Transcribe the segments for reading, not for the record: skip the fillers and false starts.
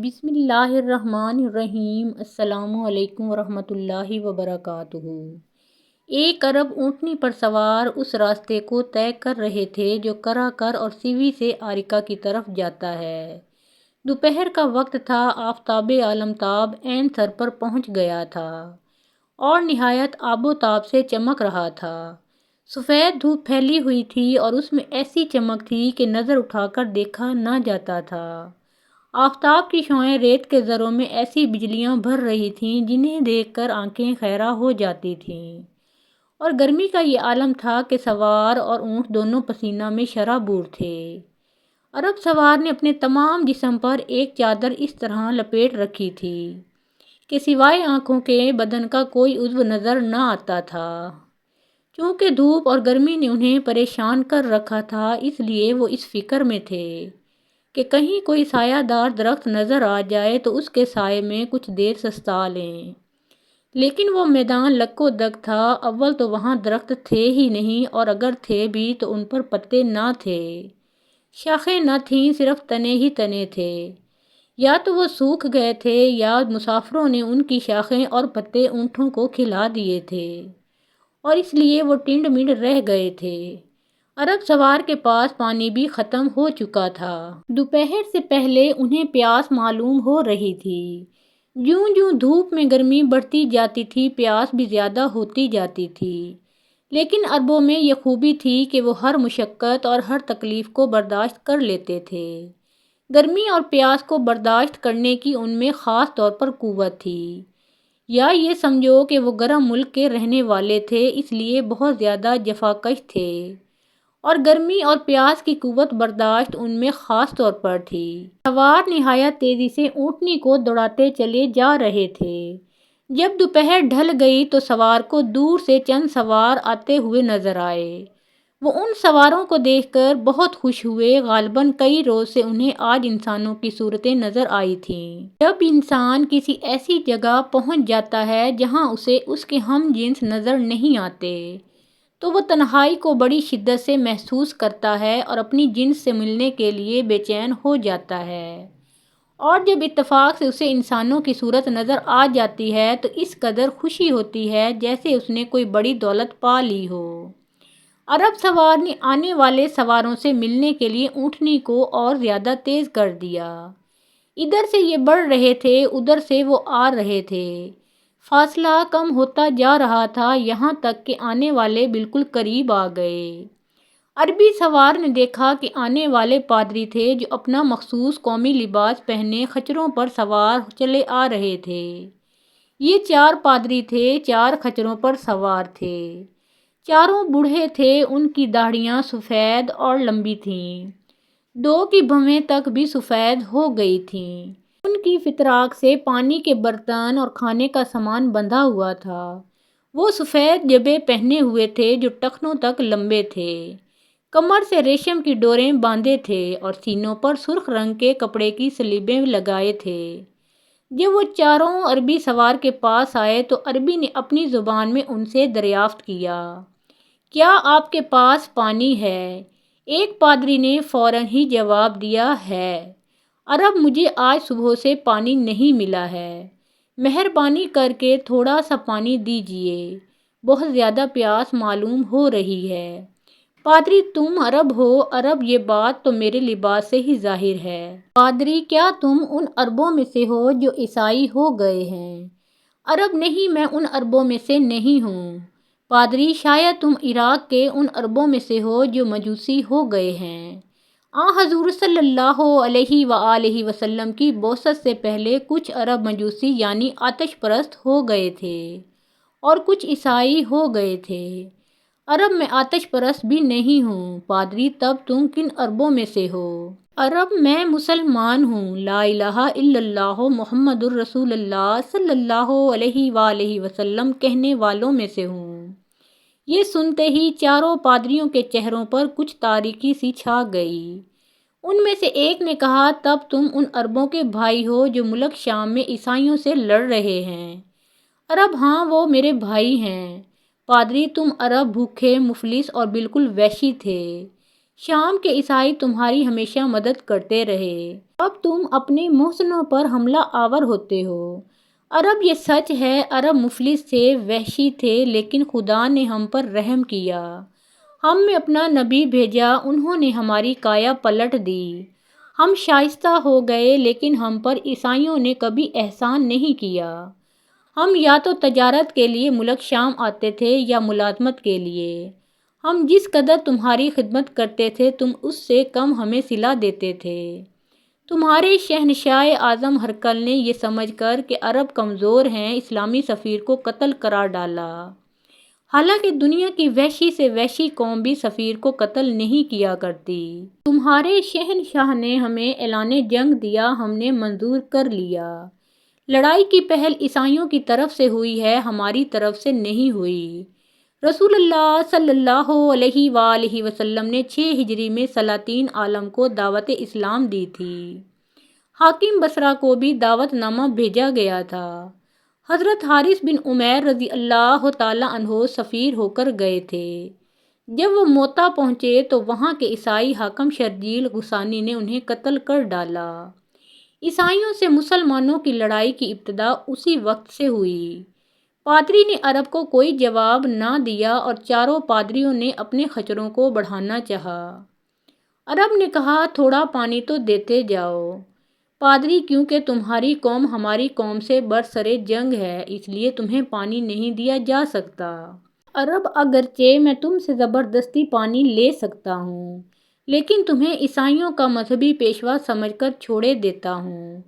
بسم اللہ الرحمن الرحیم۔ السلام علیکم ورحمۃ اللہ وبرکاتہ۔ ایک عرب اونٹنی پر سوار اس راستے کو طے کر رہے تھے جو کراکر اور سیوی سے آریکا کی طرف جاتا ہے۔ دوپہر کا وقت تھا، آفتاب عالمتاب عین سر پر پہنچ گیا تھا اور نہایت آب و تاب سے چمک رہا تھا۔ سفید دھوپ پھیلی ہوئی تھی اور اس میں ایسی چمک تھی کہ نظر اٹھا کر دیکھا نہ جاتا تھا۔ آفتاب کی شعاعیں ریت کے ذروں میں ایسی بجلیاں بھر رہی تھیں جنہیں دیکھ کر آنکھیں خیرہ ہو جاتی تھیں، اور گرمی کا یہ عالم تھا کہ سوار اور اونٹ دونوں پسینہ میں شرابور تھے۔ عرب سوار نے اپنے تمام جسم پر ایک چادر اس طرح لپیٹ رکھی تھی کہ سوائے آنکھوں کے بدن کا کوئی عضو نظر نہ آتا تھا۔ چونکہ دھوپ اور گرمی نے انہیں پریشان کر رکھا تھا، اس لیے وہ اس فکر میں تھے کہ کہیں کوئی سایہ دار درخت نظر آ جائے تو اس کے سائے میں کچھ دیر سستا لیں۔ لیکن وہ میدان لک و دک تھا، اول تو وہاں درخت تھے ہی نہیں، اور اگر تھے بھی تو ان پر پتے نہ تھے، شاخیں نہ تھیں، صرف تنے ہی تنے تھے۔ یا تو وہ سوکھ گئے تھے یا مسافروں نے ان کی شاخیں اور پتے اونٹوں کو کھلا دیے تھے، اور اس لیے وہ ٹنڈ منڈ رہ گئے تھے۔ عرب سوار کے پاس پانی بھی ختم ہو چکا تھا۔ دوپہر سے پہلے انہیں پیاس معلوم ہو رہی تھی۔ جوں جوں دھوپ میں گرمی بڑھتی جاتی تھی، پیاس بھی زیادہ ہوتی جاتی تھی۔ لیکن عربوں میں یہ خوبی تھی کہ وہ ہر مشقت اور ہر تکلیف کو برداشت کر لیتے تھے۔ گرمی اور پیاس کو برداشت کرنے کی ان میں خاص طور پر قوت تھی، یا یہ سمجھو کہ وہ گرم ملک کے رہنے والے تھے، اس لیے بہت زیادہ جفاکش تھے، اور گرمی اور پیاس کی قوت برداشت ان میں خاص طور پر تھی۔ سوار نہایت تیزی سے اونٹنی کو دوڑاتے چلے جا رہے تھے۔ جب دوپہر ڈھل گئی تو سوار کو دور سے چند سوار آتے ہوئے نظر آئے۔ وہ ان سواروں کو دیکھ کر بہت خوش ہوئے، غالباً کئی روز سے انہیں آج انسانوں کی صورتیں نظر آئی تھیں۔ جب انسان کسی ایسی جگہ پہنچ جاتا ہے جہاں اسے اس کے ہم جنس نظر نہیں آتے تو وہ تنہائی کو بڑی شدت سے محسوس کرتا ہے اور اپنی جنس سے ملنے کے لیے بے چین ہو جاتا ہے، اور جب اتفاق سے اسے انسانوں کی صورت نظر آ جاتی ہے تو اس قدر خوشی ہوتی ہے جیسے اس نے کوئی بڑی دولت پا لی ہو۔ عرب سوار نے آنے والے سواروں سے ملنے کے لیے اونٹنی کو اور زیادہ تیز کر دیا۔ ادھر سے یہ بڑھ رہے تھے، ادھر سے وہ آ رہے تھے، فاصلہ کم ہوتا جا رہا تھا، یہاں تک کہ آنے والے بالکل قریب آ گئے۔ عربی سوار نے دیکھا کہ آنے والے پادری تھے جو اپنا مخصوص قومی لباس پہنے خچروں پر سوار چلے آ رہے تھے۔ یہ 4 پادری تھے، 4 خچروں پر سوار تھے۔ چاروں بوڑھے تھے، ان کی داڑھیاں سفید اور لمبی تھیں، 2 کی بھویں تک بھی سفید ہو گئی تھیں۔ ان کی فتراک سے پانی کے برتن اور کھانے کا سامان بندھا ہوا تھا۔ وہ سفید جبے پہنے ہوئے تھے جو ٹخنوں تک لمبے تھے، کمر سے ریشم کی ڈوریں باندھے تھے، اور سینوں پر سرخ رنگ کے کپڑے کی سلیبیں لگائے تھے۔ جب وہ چاروں عربی سوار کے پاس آئے تو عربی نے اپنی زبان میں ان سے دریافت کیا، کیا آپ کے پاس پانی ہے؟ ایک پادری نے فوراً ہی جواب دیا، ہے عرب، مجھے آج صبح سے پانی نہیں ملا ہے، مہربانی کر کے تھوڑا سا پانی دیجیے، بہت زیادہ پیاس معلوم ہو رہی ہے۔ پادری، تم عرب ہو؟ عرب، یہ بات تو میرے لباس سے ہی ظاہر ہے۔ پادری، کیا تم ان عربوں میں سے ہو جو عیسائی ہو گئے ہیں؟ عرب، نہیں، میں ان عربوں میں سے نہیں ہوں۔ پادری، شاید تم عراق کے ان عربوں میں سے ہو جو مجوسی ہو گئے ہیں۔ حضور صلی اللہ علیہ وآلہ وسلم کی بعثت سے پہلے کچھ عرب مجوسی یعنی آتش پرست ہو گئے تھے، اور کچھ عیسائی ہو گئے تھے۔ عرب، میں آتش پرست بھی نہیں ہوں۔ پادری، تب تم کن عربوں میں سے ہو؟ عرب، میں مسلمان ہوں، لا الہ الا اللہ محمد الرسول اللہ صلی اللہ علیہ وآلہ وسلم کہنے والوں میں سے ہوں۔ یہ سنتے ہی چاروں پادریوں کے چہروں پر کچھ تاریکی سی چھا گئی۔ ان میں سے ایک نے کہا، تب تم ان عربوں کے بھائی ہو جو ملک شام میں عیسائیوں سے لڑ رہے ہیں؟ عرب، ہاں، وہ میرے بھائی ہیں۔ پادری، تم عرب بھوکے، مفلس اور بالکل وحشی تھے، شام کے عیسائی تمہاری ہمیشہ مدد کرتے رہے، اب تم اپنے محسنوں پر حملہ آور ہوتے ہو۔ عرب یہ سچ ہے، عرب مفلس تھے، وحشی تھے، لیکن خدا نے ہم پر رحم کیا، ہم میں اپنا نبی بھیجا، انہوں نے ہماری کایا پلٹ دی، ہم شائستہ ہو گئے، لیکن ہم پر عیسائیوں نے کبھی احسان نہیں کیا۔ ہم یا تو تجارت کے لیے ملک شام آتے تھے یا ملازمت کے لیے، ہم جس قدر تمہاری خدمت کرتے تھے تم اس سے کم ہمیں صلہ دیتے تھے۔ تمہارے شہنشاہ اعظم ہرقل نے یہ سمجھ کر کہ عرب کمزور ہیں اسلامی سفیر کو قتل قرار ڈالا، حالانکہ دنیا کی وحشی سے وحشی قوم بھی سفیر کو قتل نہیں کیا کرتی۔ تمہارے شہنشاہ نے ہمیں اعلان جنگ دیا، ہم نے منظور کر لیا۔ لڑائی کی پہل عیسائیوں کی طرف سے ہوئی ہے، ہماری طرف سے نہیں ہوئی۔ رسول اللہ صلی اللہ علیہ وآلہ وسلم نے 6 ہجری میں سلاطین عالم کو دعوت اسلام دی تھی۔ حاکم بصرہ کو بھی دعوت نامہ بھیجا گیا تھا۔ حضرت حارث بن عمیر رضی اللہ تعالیٰ عنہ سفیر ہو کر گئے تھے۔ جب وہ موتا پہنچے تو وہاں کے عیسائی حاکم شرجیل غسانی نے انہیں قتل کر ڈالا۔ عیسائیوں سے مسلمانوں کی لڑائی کی ابتدا اسی وقت سے ہوئی۔ پادری نے عرب کو کوئی جواب نہ دیا اور چاروں پادریوں نے اپنے خچروں کو بڑھانا چاہا۔ عرب نے کہا تھوڑا پانی تو دیتے جاؤ۔ پادری کیونکہ تمہاری قوم ہماری قوم سے برسرِ جنگ ہے اس لیے تمہیں پانی نہیں دیا جا سکتا۔ عرب اگرچہ میں تم سے زبردستی پانی لے سکتا ہوں لیکن تمہیں عیسائیوں کا مذہبی پیشوا سمجھ کر چھوڑے دیتا ہوں۔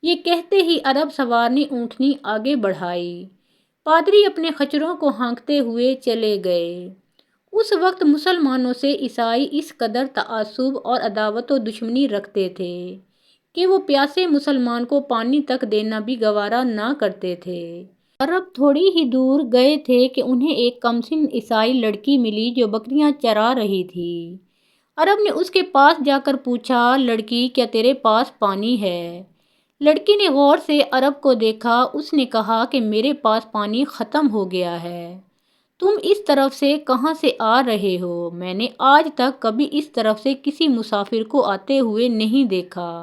یہ کہتے ہی عرب سوار نے اونٹنی آگے بڑھائی۔ پادری اپنے خچروں کو ہانکتے ہوئے چلے گئے۔ اس وقت مسلمانوں سے عیسائی اس قدر تعصب اور عداوت و دشمنی رکھتے تھے کہ وہ پیاسے مسلمان کو پانی تک دینا بھی گوارا نہ کرتے تھے۔ عرب تھوڑی ہی دور گئے تھے کہ انہیں ایک کمسن عیسائی لڑکی ملی جو بکریاں چرا رہی تھی۔ عرب نے اس کے پاس جا کر پوچھا لڑکی کیا تیرے پاس پانی ہے؟ لڑکی نے غور سے عرب کو دیکھا، اس نے کہا کہ میرے پاس پانی ختم ہو گیا ہے۔ تم اس طرف سے کہاں سے آ رہے ہو؟ میں نے آج تک کبھی اس طرف سے کسی مسافر کو آتے ہوئے نہیں دیکھا۔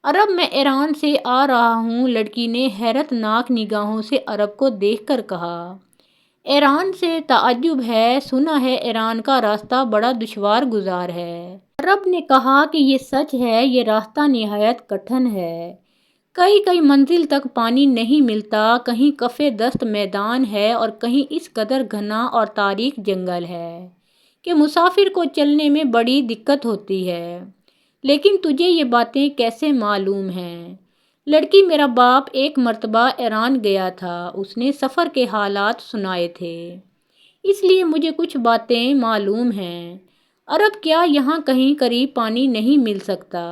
عرب میں ایران سے آ رہا ہوں۔ لڑکی نے حیرت ناک نگاہوں سے عرب کو دیکھ کر کہا ایران سے تعجب ہے، سنا ہے ایران کا راستہ بڑا دشوار گزار ہے۔ عرب نے کہا کہ یہ سچ ہے، یہ راستہ نہایت کٹھن ہے، کئی منزل تک پانی نہیں ملتا، کہیں کف دست میدان ہے اور کہیں اس قدر گھنا اور تاریک جنگل ہے کہ مسافر کو چلنے میں بڑی دقت ہوتی ہے۔ لیکن تجھے یہ باتیں کیسے معلوم ہیں؟ لڑکی میرا باپ ایک مرتبہ ایران گیا تھا، اس نے سفر کے حالات سنائے تھے، اس لیے مجھے کچھ باتیں معلوم ہیں۔ عرب کیا یہاں کہیں قریب پانی نہیں مل سکتا؟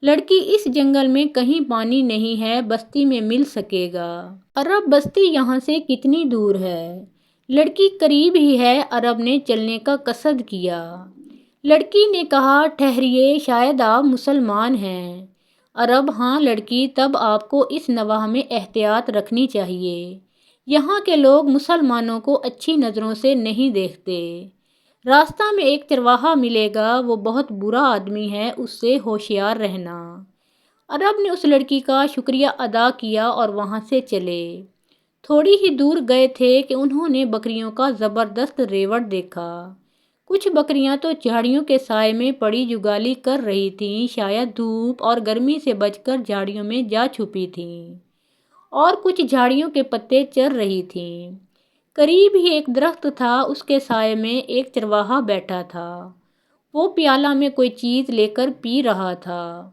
لڑکی اس جنگل میں کہیں پانی نہیں ہے، بستی میں مل سکے گا۔ عرب بستی یہاں سے کتنی دور ہے؟ لڑکی قریب ہی ہے۔ عرب نے چلنے کا قصد کیا۔ لڑکی نے کہا ٹھہریے، شاید آپ مسلمان ہیں۔ عرب ہاں لڑکی، تب آپ کو اس نواح میں احتیاط رکھنی چاہیے، یہاں کے لوگ مسلمانوں کو اچھی نظروں سے نہیں دیکھتے۔ راستہ میں ایک چرواہا ملے گا، وہ بہت برا آدمی ہے، اس سے ہوشیار رہنا۔ عرب نے اس لڑکی کا شکریہ ادا کیا اور وہاں سے چلے۔ تھوڑی ہی دور گئے تھے کہ انہوں نے بکریوں کا زبردست ریوڑ دیکھا۔ کچھ بکریاں تو جھاڑیوں کے سائے میں پڑی جگالی کر رہی تھیں، شاید دھوپ اور گرمی سے بچ کر جھاڑیوں میں جا چھپی تھیں، اور کچھ جھاڑیوں کے پتے چر رہی تھیں۔ قریب ہی ایک درخت تھا، اس کے سائے میں ایک چرواہا بیٹھا تھا، وہ پیالہ میں کوئی چیز لے کر پی رہا تھا۔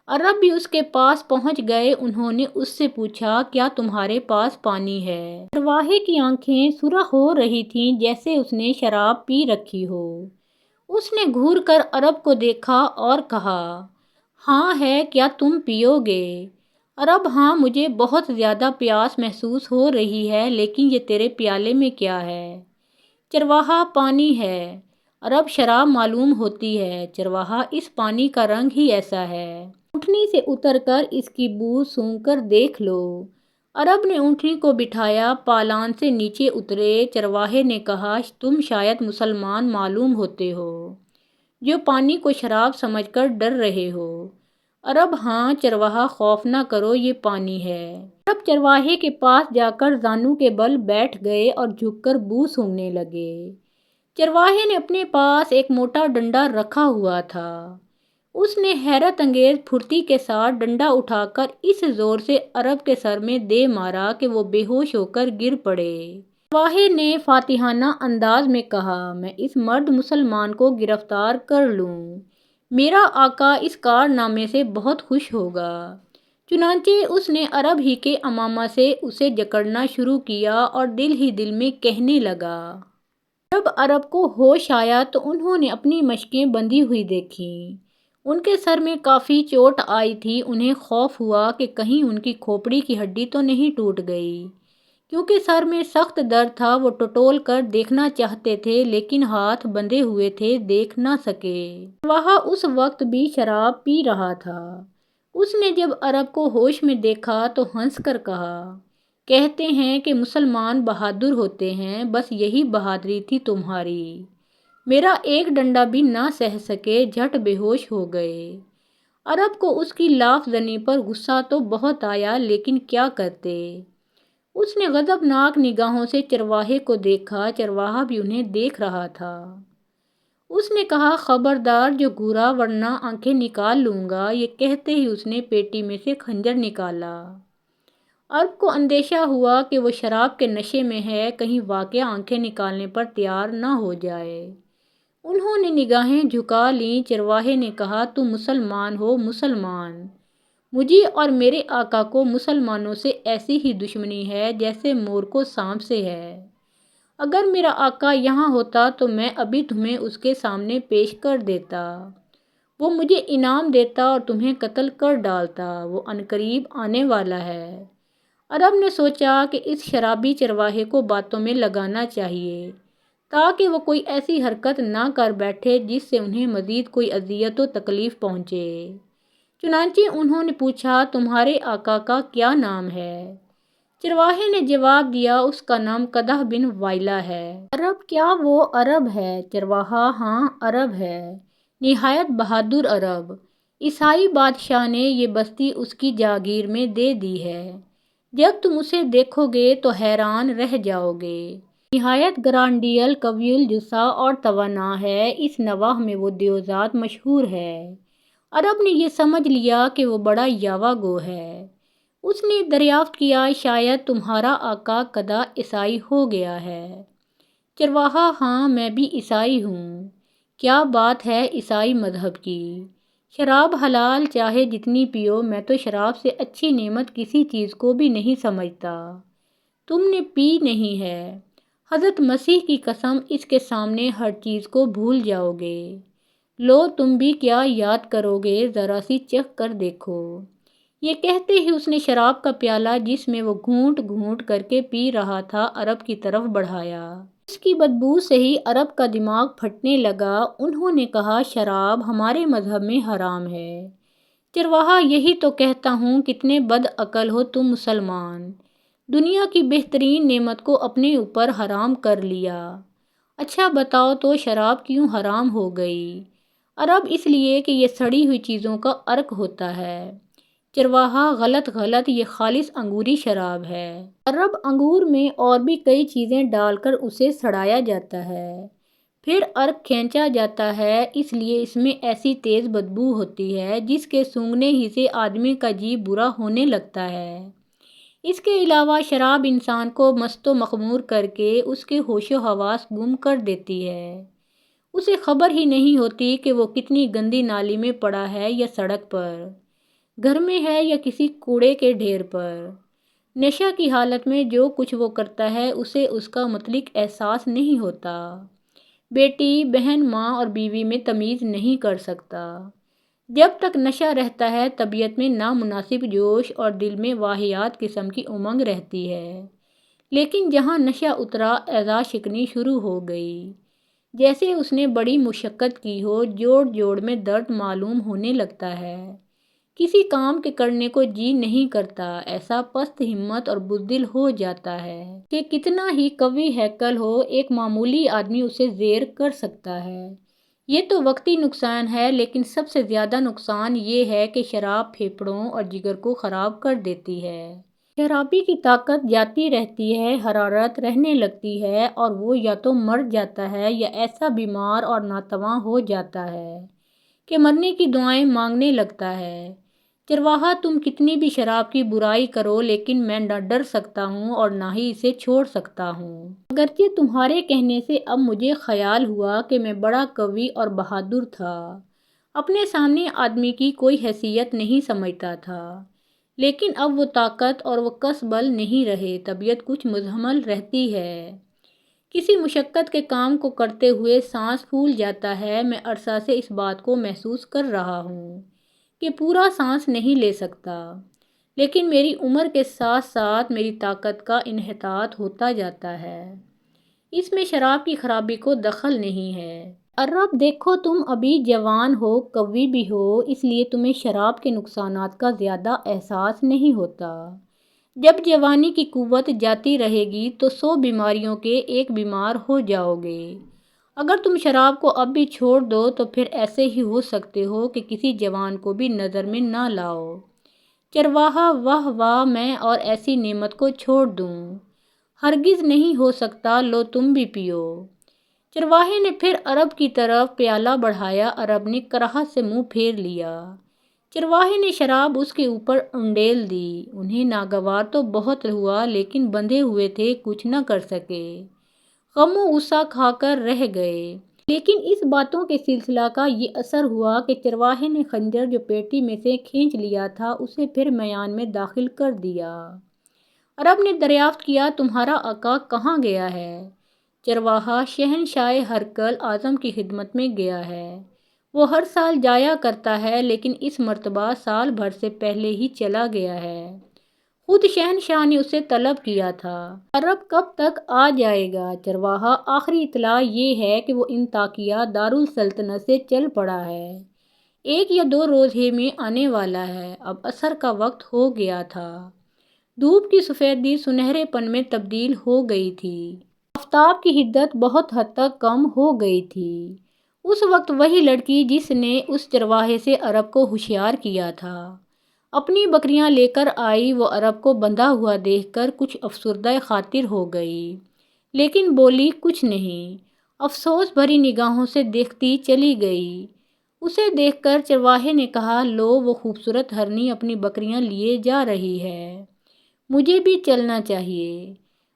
عرب بھی اس کے پاس پہنچ گئے، انہوں نے اس سے پوچھا کیا تمہارے پاس پانی ہے؟ چرواہے کی آنکھیں سرخ ہو رہی تھیں جیسے اس نے شراب پی رکھی ہو۔ اس نے گھور کر عرب کو دیکھا اور کہا ہاں ہے، کیا تم پیو گے؟ عرب ہاں، مجھے بہت زیادہ پیاس محسوس ہو رہی ہے، لیکن یہ تیرے پیالے میں کیا ہے؟ چرواہا پانی ہے۔ عرب شراب معلوم ہوتی ہے، چرواہا اس پانی کا رنگ ہی ایسا ہے، اونٹنی سے اتر کر اس کی بو سونگھ کر دیکھ لو۔ عرب نے اونٹنی کو بٹھایا، پالان سے نیچے اترے۔ چرواہے نے کہا تم شاید مسلمان معلوم ہوتے ہو، جو پانی کو شراب سمجھ کر ڈر رہے ہو۔ عرب: ہاں چرواہا، خوف نہ کرو، یہ پانی ہے۔ عرب چرواہے کے پاس جا کر زانو کے بل بیٹھ گئے اور جھک کر بو سونگھنے لگے۔ چرواہے نے اپنے پاس ایک موٹا ڈنڈا رکھا ہوا تھا۔ اس نے حیرت انگیز پھرتی کے ساتھ ڈنڈا اٹھا کر اس زور سے عرب کے سر میں دے مارا کہ وہ بے ہوش ہو کر گر پڑے۔ چرواہے نے فاتحانہ انداز میں کہا: میں اس مرد مسلمان کو گرفتار کر لوں، میرا آقا اس کارنامے سے بہت خوش ہوگا۔ چنانچہ اس نے عرب ہی کے عمامہ سے اسے جکڑنا شروع کیا اور دل ہی دل میں کہنے لگا۔ جب عرب کو ہوش آیا تو انہوں نے اپنی مشقیں بندھی ہوئی دیکھیں۔ ان کے سر میں کافی چوٹ آئی تھی۔ انہیں خوف ہوا کہ کہیں ان کی کھوپڑی کی ہڈی تو نہیں ٹوٹ گئی۔ کیونکہ سر میں سخت درد تھا، وہ ٹٹول کر دیکھنا چاہتے تھے لیکن ہاتھ بندھے ہوئے تھے، دیکھ نہ سکے۔ چرواہا اس وقت بھی شراب پی رہا تھا۔ اس نے جب عرب کو ہوش میں دیکھا تو ہنس کر کہا: کہتے ہیں کہ مسلمان بہادر ہوتے ہیں، بس یہی بہادری تھی تمہاری۔ میرا ایک ڈنڈا بھی نہ سہ سکے، جھٹ بے ہوش ہو گئے۔ عرب کو اس کی لاف زنی پر غصہ تو بہت آیا، لیکن کیا کرتے؟ اس نے غضبناک نگاہوں سے چرواہے کو دیکھا۔ چرواہا بھی انہیں دیکھ رہا تھا۔ اس نے کہا: خبردار جو گھورا، ورنہ آنکھیں نکال لوں گا۔ یہ کہتے ہی اس نے پیٹی میں سے خنجر نکالا۔ عرب کو اندیشہ ہوا کہ وہ شراب کے نشے میں ہے، کہیں واقعہ آنکھیں نکالنے پر تیار نہ ہو جائے۔ انہوں نے نگاہیں جھکا لیں۔ چرواہے نے کہا: تم مسلمان ہو، مسلمان۔ مجھے اور میرے آقا کو مسلمانوں سے ایسی ہی دشمنی ہے جیسے مور کو سانپ سے ہے۔ اگر میرا آقا یہاں ہوتا تو میں ابھی تمہیں اس کے سامنے پیش کر دیتا، وہ مجھے انعام دیتا اور تمہیں قتل کر ڈالتا۔ وہ عنقریب آنے والا ہے۔ عرب نے سوچا کہ اس شرابی چرواہے کو باتوں میں لگانا چاہیے تاکہ وہ کوئی ایسی حرکت نہ کر بیٹھے جس سے انہیں مزید کوئی اذیت و تکلیف پہنچے۔ چنانچہ انہوں نے پوچھا: تمہارے آقا کا کیا نام ہے؟ چرواہے نے جواب دیا: اس کا نام قدح بن وائلہ ہے۔ عرب: کیا وہ عرب ہے؟ چرواہا: ہاں عرب ہے، نہایت بہادر عرب۔ عیسائی بادشاہ نے یہ بستی اس کی جاگیر میں دے دی ہے۔ جب تم اسے دیکھو گے تو حیران رہ جاؤ گے۔ نہایت گرانڈیل، قوی الجثہ اور توانا ہے۔ اس نواح میں وہ دیوذات مشہور ہے۔ عرب نے یہ سمجھ لیا کہ وہ بڑا یاوہ گو ہے۔ اس نے دریافت کیا: شاید تمہارا آقا قدح عیسائی ہو گیا ہے؟ چرواہا: ہاں میں بھی عیسائی ہوں۔ کیا بات ہے عیسائی مذہب کی؟ شراب حلال، چاہے جتنی پیو، میں تو شراب سے اچھی نعمت کسی چیز کو بھی نہیں سمجھتا۔ تم نے پی نہیں ہے؟ حضرت مسیح کی قسم، اس کے سامنے ہر چیز کو بھول جاؤ گے۔ لو تم بھی کیا یاد کرو گے، ذرا سی چکھ کر دیکھو۔ یہ کہتے ہی اس نے شراب کا پیالہ جس میں وہ گھونٹ گھونٹ کر کے پی رہا تھا عرب کی طرف بڑھایا۔ اس کی بدبو سے ہی عرب کا دماغ پھٹنے لگا۔ انہوں نے کہا: شراب ہمارے مذہب میں حرام ہے۔ چرواہا: یہی تو کہتا ہوں، کتنے بد عقل ہو تم مسلمان، دنیا کی بہترین نعمت کو اپنے اوپر حرام کر لیا۔ اچھا بتاؤ تو شراب کیوں حرام ہو گئی؟ عرب: اس لیے کہ یہ سڑی ہوئی چیزوں کا عرق ہوتا ہے۔ چرواہا: غلط غلط، یہ خالص انگوری شراب ہے۔ عرب: انگور میں اور بھی کئی چیزیں ڈال کر اسے سڑایا جاتا ہے، پھر عرق کھینچا جاتا ہے، اس لیے اس میں ایسی تیز بدبو ہوتی ہے جس کے سونگھنے ہی سے آدمی کا جی برا ہونے لگتا ہے۔ اس کے علاوہ شراب انسان کو مست و مخمور کر کے اس کے ہوش و حواس گم کر دیتی ہے۔ اسے خبر ہی نہیں ہوتی کہ وہ کتنی گندی نالی میں پڑا ہے، یا سڑک پر، گھر میں ہے، یا کسی کوڑے کے ڈھیر پر۔ نشہ کی حالت میں جو کچھ وہ کرتا ہے اسے اس کا مطلق احساس نہیں ہوتا۔ بیٹی، بہن، ماں اور بیوی میں تمیز نہیں کر سکتا۔ جب تک نشہ رہتا ہے طبیعت میں نامناسب جوش اور دل میں واہیات قسم کی امنگ رہتی ہے، لیکن جہاں نشہ اترا اعضاء شکنی شروع ہو گئی، جیسے اس نے بڑی مشقت کی ہو، جوڑ جوڑ میں درد معلوم ہونے لگتا ہے، کسی کام کے کرنے کو جی نہیں کرتا، ایسا پست ہمت اور بزدل ہو جاتا ہے کہ کتنا ہی قوی ہیکل ہو، ایک معمولی آدمی اسے زیر کر سکتا ہے۔ یہ تو وقتی نقصان ہے، لیکن سب سے زیادہ نقصان یہ ہے کہ شراب پھیپھڑوں اور جگر کو خراب کر دیتی ہے۔ شرابی کی طاقت جاتی رہتی ہے، حرارت رہنے لگتی ہے اور وہ یا تو مر جاتا ہے یا ایسا بیمار اور ناتواں ہو جاتا ہے کہ مرنے کی دعائیں مانگنے لگتا ہے۔ چرواہا، تم کتنی بھی شراب کی برائی کرو، لیکن میں نہ ڈر سکتا ہوں اور نہ ہی اسے چھوڑ سکتا ہوں۔ اگرچہ تمہارے کہنے سے اب مجھے خیال ہوا کہ میں بڑا قوی اور بہادر تھا، اپنے سامنے آدمی کی کوئی حیثیت نہیں سمجھتا تھا، لیکن اب وہ طاقت اور وہ کس بل نہیں رہے، طبیعت کچھ مزمل رہتی ہے۔ کسی مشقت کے کام کو کرتے ہوئے سانس پھول جاتا ہے۔ میں عرصہ سے اس بات کو محسوس کر رہا ہوں کہ پورا سانس نہیں لے سکتا، لیکن میری عمر کے ساتھ ساتھ میری طاقت کا انحطاط ہوتا جاتا ہے۔ اس میں شراب کی خرابی کو دخل نہیں ہے۔ ارب، دیکھو تم ابھی جوان ہو، قوی بھی ہو، اس لیے تمہیں شراب کے نقصانات کا زیادہ احساس نہیں ہوتا۔ جب جوانی کی قوت جاتی رہے گی تو 100 بیماریوں کے ایک بیمار ہو جاؤ گے۔ اگر تم شراب کو اب بھی چھوڑ دو تو پھر ایسے ہی ہو سکتے ہو کہ کسی جوان کو بھی نظر میں نہ لاؤ۔ چرواہا، واہ واہ، میں اور ایسی نعمت کو چھوڑ دوں؟ ہرگز نہیں ہو سکتا، لو تم بھی پیو۔ چرواہے نے پھر عرب کی طرف پیالہ بڑھایا۔ عرب نے کراہت سے منہ پھیر لیا۔ چرواہے نے شراب اس کے اوپر انڈیل دی۔ انہیں ناگوار تو بہت ہوا، لیکن بندھے ہوئے تھے، کچھ نہ کر سکے، غم و غصہ کھا کر رہ گئے۔ لیکن اس باتوں کے سلسلہ کا یہ اثر ہوا کہ چرواہے نے خنجر جو پیٹی میں سے کھینچ لیا تھا اسے پھر میان میں داخل کر دیا۔ عرب نے دریافت کیا، تمہارا آقا کہاں گیا ہے؟ چرواہا، شہنشاہ ہرقل اعظم کی خدمت میں گیا ہے۔ وہ ہر سال جایا کرتا ہے، لیکن اس مرتبہ سال بھر سے پہلے ہی چلا گیا ہے۔ خود شہنشاہ نے اسے طلب کیا تھا۔ عرب، کب تک آ جائے گا؟ چرواہا، آخری اطلاع یہ ہے کہ وہ انطاکیہ دارالسلطنت سے چل پڑا ہے، 1 یا 2 روز ہی میں آنے والا ہے۔ اب عصر کا وقت ہو گیا تھا، دھوپ کی سفیدی سنہرے پن میں تبدیل ہو گئی تھی، آفتاب کی حدت بہت حد تک کم ہو گئی تھی۔ اس وقت وہی لڑکی جس نے اس چرواہے سے عرب کو ہوشیار کیا تھا اپنی بکریاں لے کر آئی۔ وہ عرب کو بندھا ہوا دیکھ کر کچھ افسردہ خاطر ہو گئی، لیکن بولی کچھ نہیں، افسوس بھری نگاہوں سے دیکھتی چلی گئی۔ اسے دیکھ کر چرواہے نے کہا، لو، وہ خوبصورت ہرنی اپنی بکریاں لیے جا رہی ہے، مجھے بھی چلنا چاہیے۔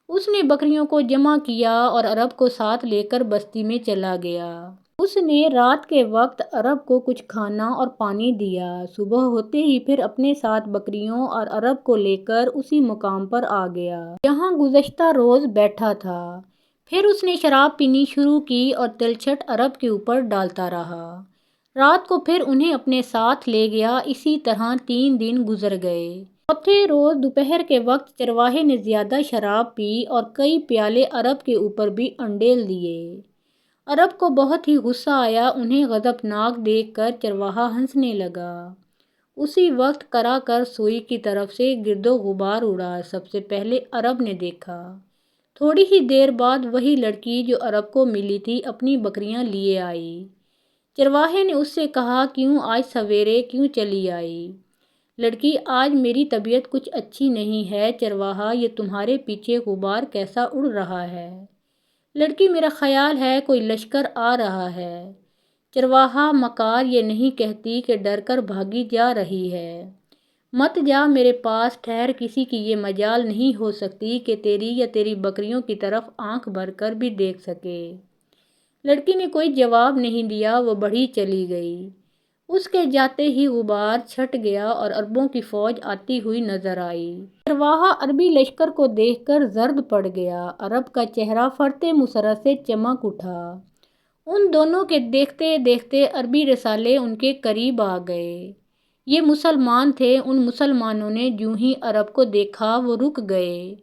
اس نے بکریوں کو جمع کیا اور عرب کو ساتھ لے کر بستی میں چلا گیا۔ اس نے رات کے وقت عرب کو کچھ کھانا اور پانی دیا۔ صبح ہوتے ہی پھر اپنے ساتھ بکریوں اور عرب کو لے کر اسی مقام پر آ گیا جہاں گزشتہ روز بیٹھا تھا۔ پھر اس نے شراب پینی شروع کی اور تلچھٹ عرب کے اوپر ڈالتا رہا۔ رات کو پھر انہیں اپنے ساتھ لے گیا۔ اسی طرح 3 دن گزر گئے۔ چوتھے روز دوپہر کے وقت چرواہے نے زیادہ شراب پی اور کئی پیالے عرب کے اوپر بھی انڈیل دیے۔ عرب کو بہت ہی غصہ آیا۔ انہیں غضبناک دیکھ کر چرواہا ہنسنے لگا۔ اسی وقت کرا کر سوئی کی طرف سے گرد و غبار اڑا۔ سب سے پہلے عرب نے دیکھا۔ تھوڑی ہی دیر بعد وہی لڑکی جو عرب کو ملی تھی اپنی بکریاں لیے آئی۔ چرواہے نے اس سے کہا، کیوں آج سویرے کیوں چلی آئی؟ لڑکی، آج میری طبیعت کچھ اچھی نہیں ہے۔ چرواہا، یہ تمہارے پیچھے غبار کیسا اڑ رہا ہے؟ لڑکی، میرا خیال ہے کوئی لشکر آ رہا ہے۔ چرواہا، مکار یہ نہیں کہتی کہ ڈر کر بھاگی جا رہی ہے؟ مت جا میرے پاس، ٹھہر، کسی کی یہ مجال نہیں ہو سکتی کہ تیری یا تیری بکریوں کی طرف آنکھ بھر کر بھی دیکھ سکے۔ لڑکی نے کوئی جواب نہیں دیا، وہ بڑھی چلی گئی۔ اس کے جاتے ہی غبار چھٹ گیا اور عربوں کی فوج آتی ہوئی نظر آئی۔ چرواہا عربی لشکر کو دیکھ کر زرد پڑ گیا۔ عرب کا چہرہ فرط مسرت سے چمک اٹھا۔ ان دونوں کے دیکھتے دیکھتے عربی رسالے ان کے قریب آ گئے۔ یہ مسلمان تھے۔ ان مسلمانوں نے جوں ہی عرب کو دیکھا وہ رک گئے۔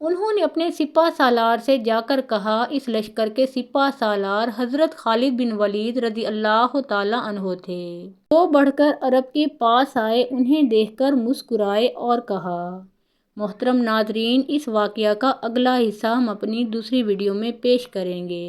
انہوں نے اپنے سپہ سالار سے جا کر کہا، اس لشکر کے سپہ سالار حضرت خالد بن ولید رضی اللہ تعالیٰ عنہ تھے۔ وہ بڑھ کر عرب کے پاس آئے، انہیں دیکھ کر مسکرائے اور کہا، محترم ناظرین، اس واقعہ کا اگلا حصہ ہم اپنی دوسری ویڈیو میں پیش کریں گے۔